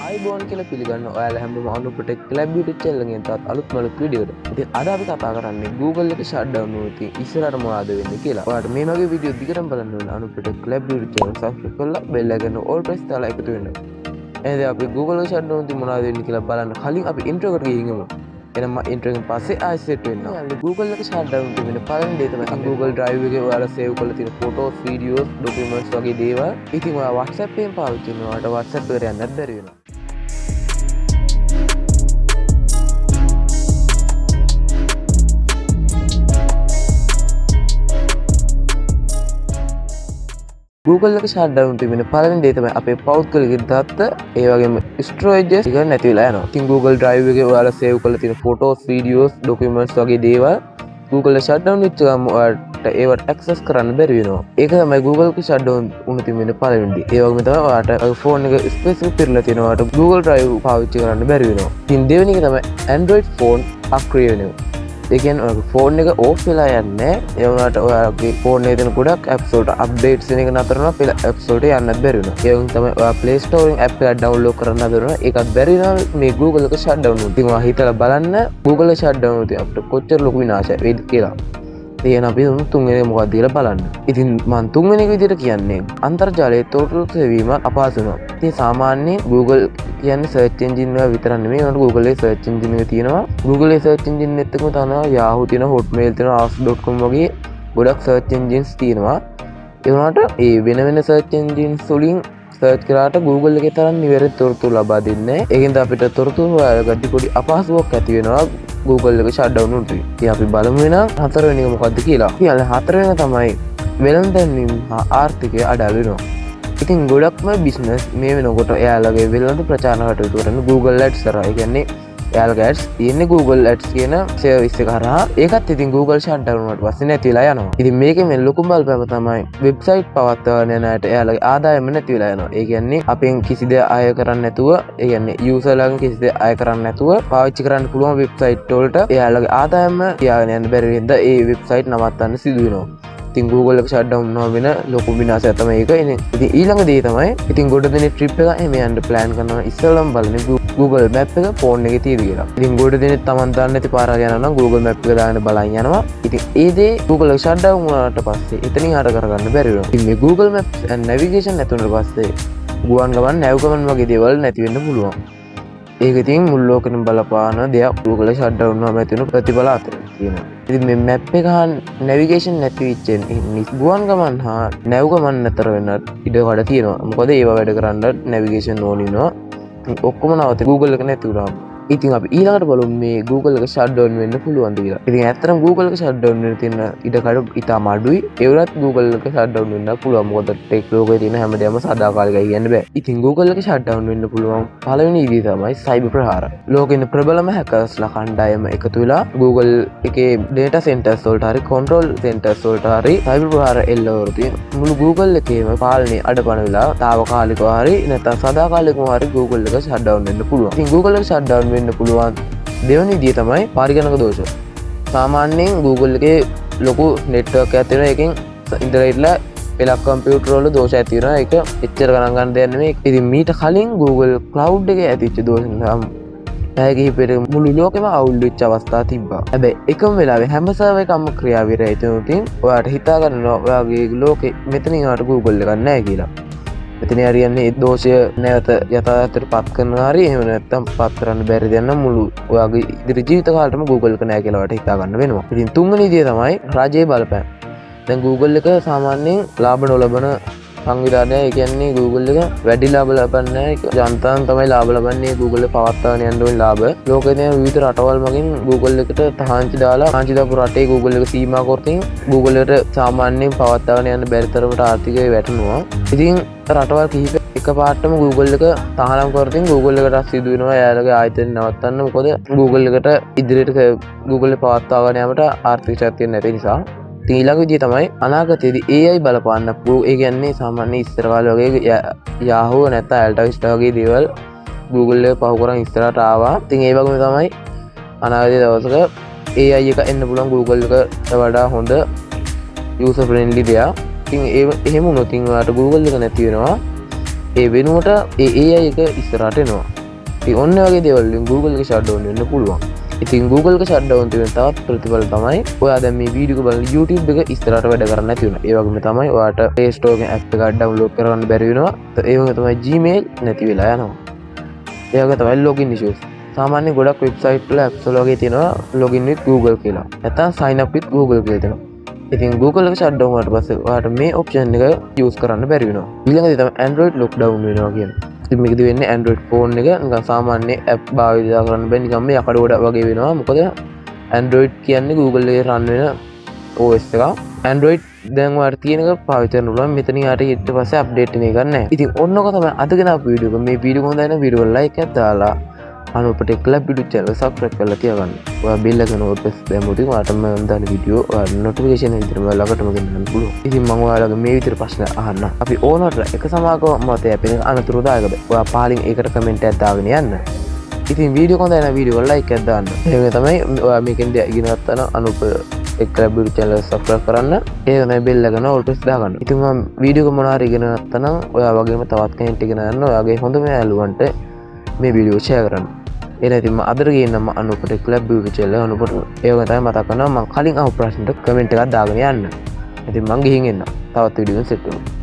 ආයිබෝන් කියලා පිළිගන්න ඔයාලා හැමෝම අනුපටෙක් ලැබ් YouTube channel එකෙන් තාත් අලුත් මලුත් වීඩියෝ එකට. ඉතින් අද අපි කතා කරන්නේ Google එක shutdown වුණොත් ඉතින් ඉස්සරහට මොනවද වෙන්නේ කියලා. ඔයාලට මේ වගේ වීඩියෝ දිගටම බලන්න ඕන අනුපටෙක් ලැබ් YouTube channel subscribe කරලා bell icon all press දාලා එකතු වෙන්න. එහෙනම් අපි Google එක shutdown වුණොත් මොනවද වෙන්නේ කියලා බලන්න කලින් අපි intro එකට ගිහින් යමු. එනම intro එකෙන් පස්සේ ආයෙ set වෙන්න. Google එක shutdown වෙන පළවෙනි දේ තමයි Google Drive එකේ ඔයාලා save කරලා තියෙන photos, videos, documents වගේ දේවල්. ඉතින් ඔයා WhatsApp එකෙන් පාවිච්චි කරනවාට WhatsApp එකට යන්නත් බැරි වෙනවා. Google එක shutdown වෙන පළවෙනි දේ තමයි අපේ පෞද්ගලික data ඒ වගේම storage එක නැති වෙලා යනවා. ඉතින් Google Drive එකේ ඔයාලා save කරලා තියෙන photos, videos, documents වගේ දේවල් Google එක shutdown වෙච්ච ගමන් ඔයාලට ඒවට access කරන්න බැරි වෙනවා. ඒක තමයි Google එක shutdown වුණු තිබෙන පළවෙනි දේ. ඒ වගේම තමයි ඔයාලට phone එක space එක පිරලා තියෙනවාට Google Drive පාවිච්චි කරන්න බැරි වෙනවා. ඉතින් දෙවෙනි එක තමයි Android phone අක්‍රිය වෙනවා. ඒ කියන්නේ ඔයාගේ ෆෝන් එක ඕෆ් වෙලා යන්නේ ඒ වුණාට ඔයාගේ ෆෝන් එකේ තියෙන ගොඩක් apps වලට අප්ඩේට්ස් වෙන එක නතර වෙනවා පිළ apps වලට යන්නත් බැරි වෙනවා. ඒ වගේම තමයි ඔයා Play Store එකෙන් app එකක් download කරන්න හදනවා ඒකත් බැරි වෙනවා මේ Google එක shutdown වුණොත්. ඉතින් ඔයා හිතලා බලන්න Google එක shutdown වුණොත් අපිට කොච්චර ලොකු විනාශයක් වෙයිද කියලා. එහෙනම් අපි තුන්වෙනි එක මොකක්ද කියලා බලන්න. ඉතින් මම තුන්වෙනි එක විදිහට කියන්නේ අන්තර්ජාලයේ තොරතුරු සෙවීම අපහසු වෙනවා. ඉතින් සාමාන්‍යයෙන් Google කියන්නේ search engine එක විතරක් නෙමෙයි ඒකට Google එකේ search engine එක තියෙනවා. Google එකේ search engine එකත් එක්කම තමයි Yahoo තියෙනවා, Hotmail තියෙනවා, ask.com වගේ ගොඩක් search engines තියෙනවා. ඒ වුණාට ඒ වෙන වෙන search engines වලින් search කරාට Google එකේ තරම් නිවැරදි තොරතුරු ලබා දෙන්නේ නැහැ. ඒකෙන්ද අපිට තොරතුරු හොයාගන්න පොඩි අපහසුතාවක් ඇති වෙනවා. Google එක shutdown වුණොත්. ඉතින් අපි බලමු එහෙනම් හතරවෙනි එක මොකක්ද කියලා. ඉතින් හතරවෙනි එක තමයි වෙළඳ හා ආර්ථිකය අඩාල වෙනවා. ඉතින් ගොඩක්ම බිස්නස් මේ වෙනකොට එයාලගේ වෙළඳ ප්‍රචාරණ කටයුතු කරන Google Ads කරා. ඒ කියන්නේ එයාලගේ ads තියෙන්නේ Google Ads කියන සර්විස් එක හරහා. ඒකත් ඉතින් Google shutdown වුණාට පස්සේ නැති වෙලා යනවා. ඉතින් මේකේ මේ ලොකුම බලපෑම තමයි වෙබ්සයිට් පවත්වාගෙන යන අයට එයාලගේ ආදායම නැති වෙලා යනවා. ඒ කියන්නේ අපෙන් කිසි දෙයක් අය කරන්නේ නැතුව, ඒ කියන්නේ යූසර්ලාගෙන් කිසි දෙයක් අය කරන්නේ නැතුව පාවිච්චි කරන්න පුළුවන් වෙබ්සයිට් වලට එයාලගේ ආදායම තියාගෙන යන්න බැරි වෙනද ඒ වෙබ්සයිට් නවත්තන්න සිදු වෙනවා. ඉතින් Google එක shutdown වුණා වෙන ලොකු විනාශයක් තමයි ඒක. ඉතින් ඊළඟ දේ තමයි ඉතින් ගොඩ දෙනෙක් trip එක එහෙම යන්න plan කරනවා. ඉස්සෙල්ලාම බලන්නේ Google Map එක phone එකේ තියෙද කියලා. ඉතින් ගොඩ දෙනෙක් Taman දන්නේ නැති පාරක් යනවා නම් Google Map එක දාගෙන බලන් යනවා. ඉතින් ඒ දේ Google එක shutdown වුණාට පස්සේ එතනින් හර කරගන්න බැරි වෙනවා. ඉතින් මේ Google Maps and navigation නැති වුණාට පස්සේ ගුවන් ගමන් නැව් ගමන් වගේ දේවල් නැති වෙන්න පුළුවන්. ඒක ඉතින් මුළු ලෝකෙම බලපාන දෙයක්. Google එක shutdown වුණාම ඇති වෙන ප්‍රතිඵල අතර තියෙනවා. ඉතින් මේ map එක හා navigation නැති වෙච්ච ගුවන් ගමන් හා නැව් ගමන් අතර වෙන ඉඩ කඩ තියෙනවා. මොකද ඒවා වැඩ කරන්න navigation ඕන වෙනවා. ඔක්කොම නවත Google එක නැති වුණාම. ඉතින් අපි ඊළඟට බලමු මේ Google එක shutdown වෙන්න පුළුවන්ද කියලා. ඉතින් ඇත්තටම Google එක shutdown වෙන්න තියෙන ඉඩ කඩ ඉතාම අඩුයි. ඒ වුණත් Google එක shutdown වෙන්න පුළුවන්. මොකද ටෙක් ලෝකයේ තියෙන හැමදේම සදාකාලිකයි කියන්න බෑ. ඉතින් Google එක shutdown වෙන්න පුළුවන් පළවෙනි විදිහ තමයි cyber ප්‍රහාර. ලෝකෙ ඉන්න ප්‍රබලම hackers ලා කණ්ඩායම එකතු වෙලා Google එකේ data centers වලට හරි control centers වලට හරි cyber ප්‍රහාර එල්ලවරු තියෙන. මුළු Google එකේම පාලනය අඩපණ වෙලා తాවකාලිකව හරි නැත්නම් සදාකාලිකව හරි Google එක shutdown වෙන්න පුළුවන්. ඉතින් Google එක shutdown වෙන්න පුළුවන් දෙවැනි විදිය තමයි පරිගණක දෝෂ. සාමාන්‍යයෙන් Google එකේ ලොකු network එකක් තියෙනවා. ඒකෙන් ඉන්ටර්නෙට්ලා පෙළක් කම්පියුටර් වල දෝෂ ඇති වෙනවා. ඒක එච්චර ගණන් ගන්න දෙයක් නෙමෙයි. ඉතින් මීට කලින් Google Cloud එකේ ඇතිවෙච්ච දෝෂ නම් පැය කිහිපයක මුළු ලෝකෙම අවුල් වෙච්ච අවස්ථා තිබ්බා. හැබැයි එකම වෙලාවෙ හැම සර්වර් එකක්ම ක්‍රියාවීරයි තුනින් ඔයාලට හිතා ගන්න ඔයාගේ ලෝකෙ මෙතනින් ආට Google එකක් නැහැ කියලා. මෙතන හරියන්නේ ඒ දෝෂය නැවත යථාර්ථයට පත් කරනවා හරි එහෙම නැත්නම් පත් කරන්න බැරි දෙයක් නම් මුළු ඔයාගේ ඉදිරි ජීවිත කාලෙටම Google එක නැහැ කියලා ඔයාලට හිතා ගන්න වෙනවා. ඉතින් තුන්වෙනි විදිය තමයි රජයේ බලපෑම. දැන් Google එක සාමාන්‍යයෙන් ලාභ නොලබන සංවිධානය. ඒ කියන්නේ Google එක වැඩි ලාභ ලබන්නේ ජනතාවන් තමයි ලාභ ලබන්නේ Google එක පවත්වාගෙන යන්න ඕනේ ලාභ. ලෝකයේ තියෙන විවිධ රටවල් මගින් Google එකට තහංචි දාලා තහංචි දාපු රටේ Google එක සීමා කරමින් Google එකට සාමාන්‍යයෙන් පවත්වාගෙන යන්න බැරි තරමට ආර්ථිකය වැටෙනවා. ඉතින් රටවල් කිහිප එකපාරටම Google එක තහනම් කරමින් Google එකට සිදු වෙනවා එයාලගේ ආයතන නවත්තන්න. මොකද Google එකට ඉදිරියට Google පවත්වාගෙන යාමට ආර්ථික ශක්තිය නැති නිසා. ඊළඟ විදිය තමයි අනාගතයේදී AI බලපාන්න පුළුවන්. ඒ කියන්නේ සාමාන්‍ය ඉස්සර කාලේ වගේ Yahoo නැත්නම් Altavista වගේ දේවල් Google එක පහු කරන් ඉස්සරහට ආවා. ඉතින් ඒ වගේම තමයි අනාගතයේ දවසක AI එක එන්න පුළුවන් Google එකට වඩා හොඳ user friendly දෙයක්. ඉතින් එහෙම වුණොත් ඔයාලට Google එක නැති වෙනවා. ඒ වෙනුවට ඒ එක ඉස්සරහට එනවා. ඉතින් ඔන්න වගේ දේවල් වලින් Google එක shut down වෙන්න පුළුවන්. ඉතින් Google එක shut down වෙන තවත් ප්‍රතිඵල තමයි ඔයා දැන් මේ වීඩියෝ එක බලන YouTube එක ඉස්සරහට වැඩ කරන්නේ නැති වෙනවා. ඒ වගේම තමයි ඔයාට Play Store එකෙන් app එකක් download කරගන්න බැරි වෙනවා. ඒ වගේම තමයි Gmail නැති වෙලා යනවා. ඒ වගේ තමයි login issues. සාමාන්‍ය ගොඩක් වෙබ්සයිට් වල apps වල වගේ තියෙනවා login with Google කියලා. නැත්නම් sign up with Google කියලා තියෙනවා. ඉතින් Google එක shut down වුණාට පස්සේ ඔයාට මේ option එක use කරන්න බැරි වෙනවා. ඊළඟට තමයි Android lockdown වෙනවා කියන්නේ. ඉතින් මේකද වෙන්නේ Android phone එක නිකන් සාමාන්‍ය app භාවිත කරන්න බෑ නිකන් මේ යකඩ ගොඩ වගේ වෙනවා. මොකද Android කියන්නේ Google එකේ run වෙන OS එකක්. Android දැන් ඔයාලට තියෙන එක පාවිච්චි කරන්න පුළුවන්. මෙතන යාට ඊට පස්සේ අප්ඩේට් වෙන එකක් නැහැ. ඉතින් ඔන්නක තමයි අදගෙන අපේ වීඩියෝ එක. මේ වීඩියෝ හොඳයි නම් වීඩියෝ එක like එකක් දාලා අනුපටේ ක්ලබ් YouTube channel subscribe කරලා තියාගන්න. ඔයා bell එක notification දැම්මොත් ඔයාලට මම දාන වීඩියෝ ඔයාලට notification විදිහට ඔයාලටම ගෙන්නන්න පුළුවන්. ඉතින් මම ඔයාලගේ මේ විදිහට ප්‍රශ්න අහන්න. අපි ඕනට එක සමාගම මතය අපේ අනතුරුදායක බෑ. ඔයා පාලින් ඒකට කමෙන්ට් එකක් දාගෙන යන්න. ඉතින් වීඩියෝ හොඳයි නම් වීඩියෝ එක like එකක් දාන්න. ඒක තමයි ඔයා මේකෙන් ඉගෙන ගත්තා නම් අනුප ක්ලබ් YouTube channel subscribe කරන්න. ඒක තමයි bell එක notification දාගන්න. ඉතින් මම වීඩියෝ එක මොනවා හරි ඉගෙන ගත්තා නම් ඔයා වගේම තවත් කෙනෙක් ඉගෙන ගන්න ඔයාගේ හොඳම යාළුවන්ට මේ වීඩියෝ share කරන්න. එන ඉතින් මම අදට ගේන්නම අනුපට ක්ලබ් YouTube channel අනුපට ඒක තමයි මතක් කරනවා මම කලින් අහපු ප්‍රශ්නට කමෙන්ට් එකක් දාගෙන යන්න. ඉතින් මම ගිහින් එන්න. තවත් වීඩියෝ එකකින් සෙට් වෙමු.